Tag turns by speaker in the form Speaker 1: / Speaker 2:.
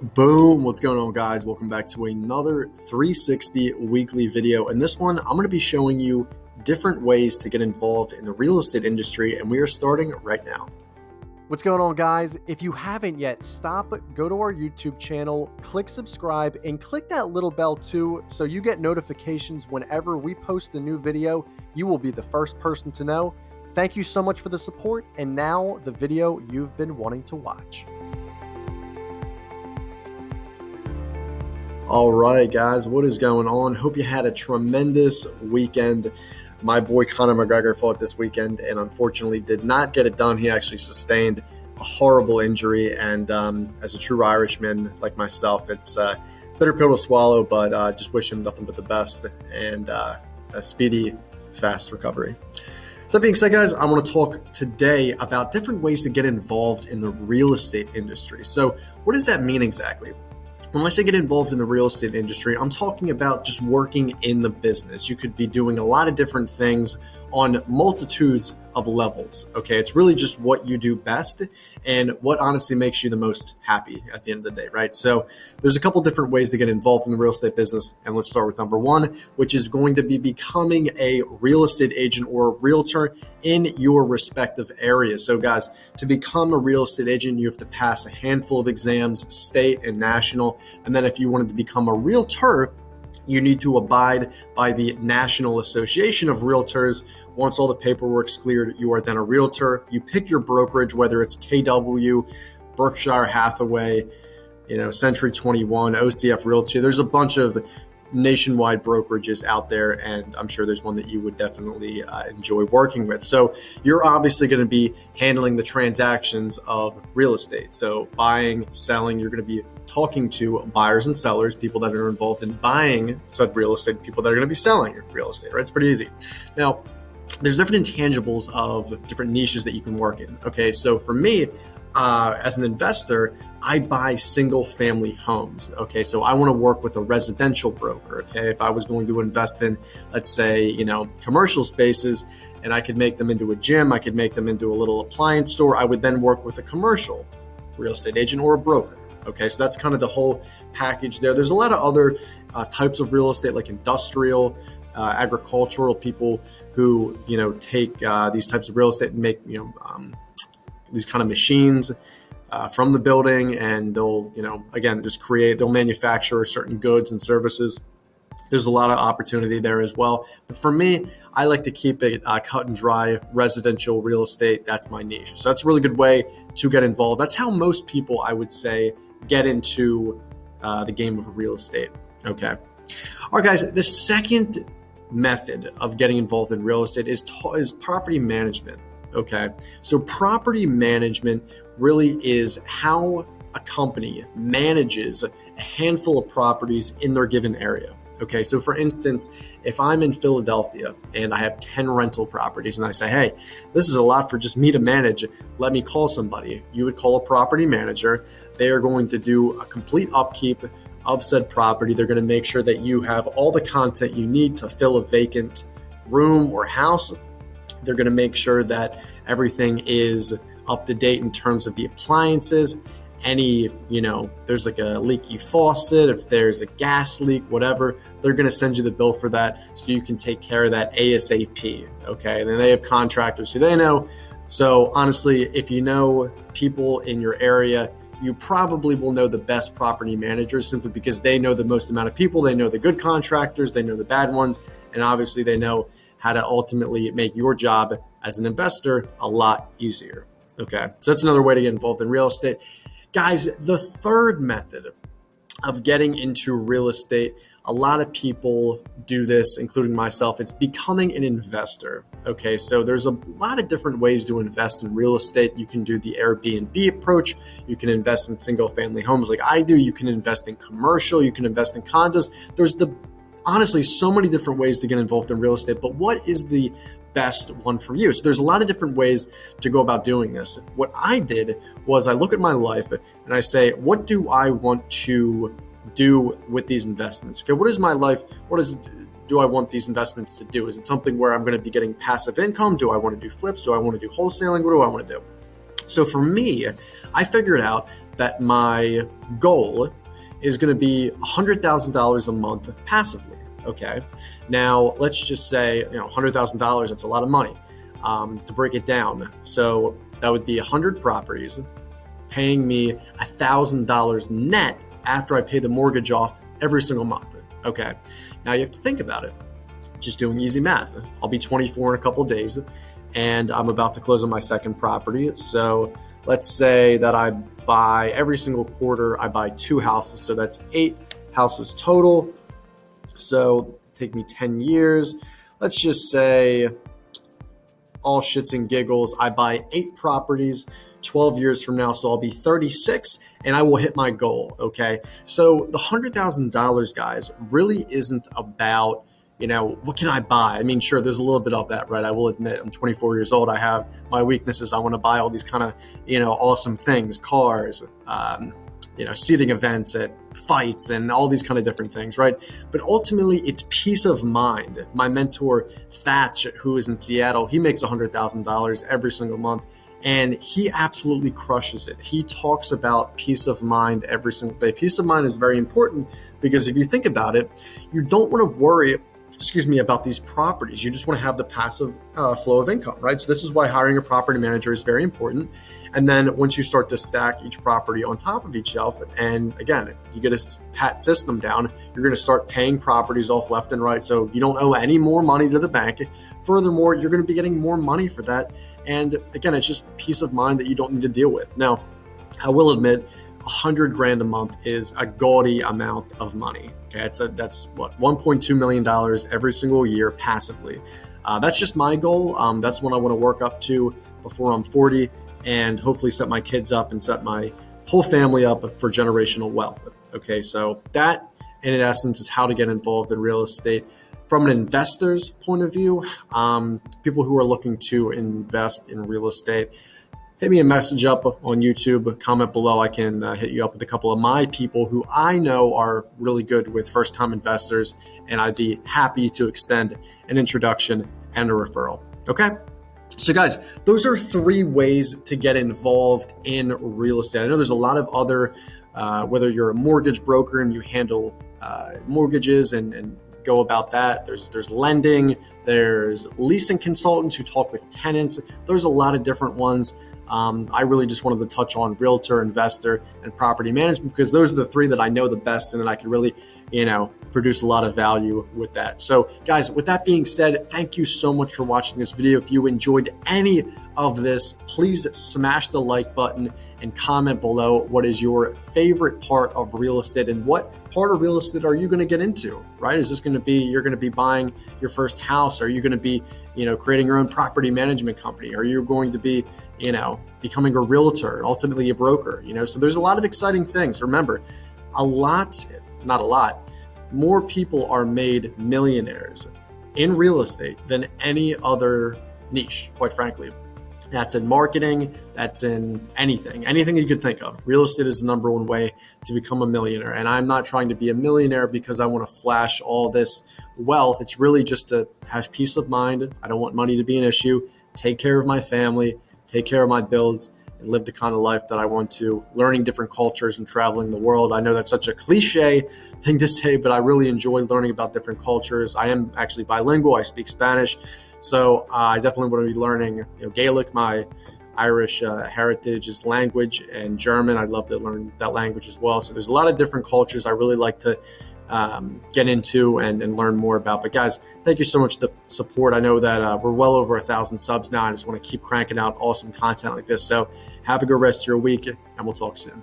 Speaker 1: Boom, what's going on, guys? Welcome back to another 360 weekly video. In this one, I'm going to be showing you different ways to get involved in the real estate industry, and we are starting right now. What's going on, guys? If you haven't yet, stop, go to our YouTube channel, click subscribe, and click that little bell too, so you get notifications whenever we post a new video. You will be the first person to know. Thank you so much for the support, and now the video you've been wanting to watch. All right, guys, what is going on? Hope you had a tremendous weekend. My boy Conor McGregor fought this weekend and unfortunately did not get it done. He actually sustained a horrible injury, and as a true Irishman like myself, it's a bitter pill to swallow, but just wish him nothing but the best and a speedy, fast recovery. So that being said, guys, I want to talk today about different ways to get involved in the real estate industry. So what does that mean exactly? When I say get involved in the real estate industry, I'm talking about just working in the business. You could be doing a lot of different things on multitudes of levels, okay? It's really just what you do best and what honestly makes you the most happy at the end of the day, right? So there's a couple different ways to get involved in the real estate business, and let's start with number one, which is going to be becoming a real estate agent or a realtor in your respective area. So guys, to become a real estate agent, you have to pass a handful of exams, state and national, and then if you wanted to become a realtor, you need to abide by the National Association of Realtors. Once all the paperwork's cleared, you are then a realtor. You pick your brokerage, whether it's KW, Berkshire Hathaway, Century 21, OCF Realty. There's a bunch of nationwide brokerages out there, and I'm sure there's one that you would definitely enjoy working with. So you're obviously going to be handling the transactions of real estate. So buying, selling, you're going to be talking to buyers and sellers, people that are involved in buying said real estate, people that are going to be selling real estate, right? It's pretty easy. Now, there's different intangibles of different niches that you can work in. Okay, so for me, as an investor, I buy single family homes. Okay, so I want to work with a residential broker. Okay, if I was going to invest in, let's say, commercial spaces, and I could make them into a gym, I could make them into a little appliance store, I would then work with a commercial real estate agent or a broker. Okay, so that's kind of the whole package there. There's a lot of other types of real estate, like industrial, agricultural, people who take these types of real estate and make these kind of machines from the building, and they'll again just they'll manufacture certain goods and services. There's a lot of opportunity there as well. But for me, I like to keep it cut and dry, residential real estate. That's my niche. So that's a really good way to get involved. That's how most people, I would say, get into the game of real estate. Okay. All right, guys, the second method of getting involved in real estate is property management. Okay. So property management really is how a company manages a handful of properties in their given area. Okay, so for instance, if I'm in Philadelphia and I have 10 rental properties and I say, hey, this is a lot for just me to manage, let me call somebody. You would call a property manager. They are going to do a complete upkeep of said property. They're going to make sure that you have all the content you need to fill a vacant room or house. They're going to make sure that everything is up to date in terms of the appliances. There's like a leaky faucet, if there's a gas leak, whatever, they're going to send you the bill for that so you can take care of that ASAP. Okay. And then they have contractors who they know. So honestly, if you know people in your area, you probably will know the best property managers simply because they know the most amount of people. They know the good contractors, they know the bad ones, and obviously they know how to ultimately make your job as an investor a lot easier. Okay. So that's another way to get involved in real estate. Guys, the third method of getting into real estate, a lot of people do this, including myself. It's becoming an investor. Okay, so there's a lot of different ways to invest in real estate. You can do the Airbnb approach. You can invest in single family homes like I do. You can invest in commercial. You can invest in condos. There's honestly so many different ways to get involved in real estate, but what is the best one for you? So there's a lot of different ways to go about doing this. What I did was I look at my life and I say, what do I want to do with these investments? Okay, what is my life? Do I want these investments to do? Is it something where I'm going to be getting passive income? Do I want to do flips? Do I want to do wholesaling? What do I want to do? So for me, I figured out that my goal is going to be $100,000 a month passively. Okay. Now let's just say, $100,000, that's a lot of money. To break it down. So that would be 100 properties paying me $1,000 net after I pay the mortgage off every single month. Okay. Now you have to think about it. Just doing easy math. I'll be 24 in a couple of days and I'm about to close on my second property. So let's say that I buy every single quarter, I buy 2 houses. So that's 8 houses total. So take me 10 years. Let's just say, all shits and giggles, I buy 8 properties 12 years from now. So I'll be 36 and I will hit my goal. Okay. So the $100,000, guys, really isn't about, what can I buy? I mean, sure, there's a little bit of that, right? I will admit I'm 24 years old. I have my weaknesses. I want to buy all these kind of, awesome things, cars, seating events at fights and all these kind of different things, right? But ultimately, it's peace of mind. My mentor, Thatch, who is in Seattle, he makes $100,000 every single month, and he absolutely crushes it. He talks about peace of mind every single day. Peace of mind is very important because if you think about it, you don't want to worry about these properties. You just want to have the passive flow of income, right? So this is why hiring a property manager is very important. And then once you start to stack each property on top of each shelf, and again, you get a pat system down, you're going to start paying properties off left and right. So you don't owe any more money to the bank. Furthermore, you're going to be getting more money for that. And again, it's just peace of mind that you don't need to deal with. Now, I will admit, $100,000 a month is a gaudy amount of money. Okay, that's what, $1.2 million every single year passively. That's just my goal. That's what I want to work up to before I'm 40 and hopefully set my kids up and set my whole family up for generational wealth. Okay, so that in essence is how to get involved in real estate. From an investor's point of view, people who are looking to invest in real estate, hit me a message up on YouTube, comment below. I can hit you up with a couple of my people who I know are really good with first-time investors, and I'd be happy to extend an introduction and a referral. Okay? So guys, those are 3 ways to get involved in real estate. I know there's a lot of other, whether you're a mortgage broker and you handle mortgages and go about that. There's lending, there's leasing consultants who talk with tenants. There's a lot of different ones. I really just wanted to touch on realtor, investor, and property management because those are the 3 that I know the best and that I can really, produce a lot of value with that. So guys, with that being said, thank you so much for watching this video. If you enjoyed any of this, please smash the like button and comment below what is your favorite part of real estate and what part of real estate are you going to get into, right? Is this going to be, you're going to be buying your first house? Are you going to be, creating your own property management company? Are you going to be, becoming a realtor and ultimately a broker? So there's a lot of exciting things. Remember, not a lot, more people are made millionaires in real estate than any other niche, quite frankly. That's in marketing, that's in anything you could think of. Real estate is the number 1 way to become a millionaire. And I'm not trying to be a millionaire because I want to flash all this wealth. It's really just to have peace of mind. I don't want money to be an issue. Take care of my family, take care of my bills, and live the kind of life that I want to, learning different cultures and traveling the world. I know that's such a cliche thing to say, but I really enjoy learning about different cultures. I am actually bilingual. I speak Spanish. So I definitely want to be learning Gaelic, my Irish heritage is language, and German. I'd love to learn that language as well. So there's a lot of different cultures I really like to get into and learn more about. But guys, thank you so much for the support. I know that we're well over 1,000 subs now. I just want to keep cranking out awesome content like this. So have a good rest of your week, and we'll talk soon.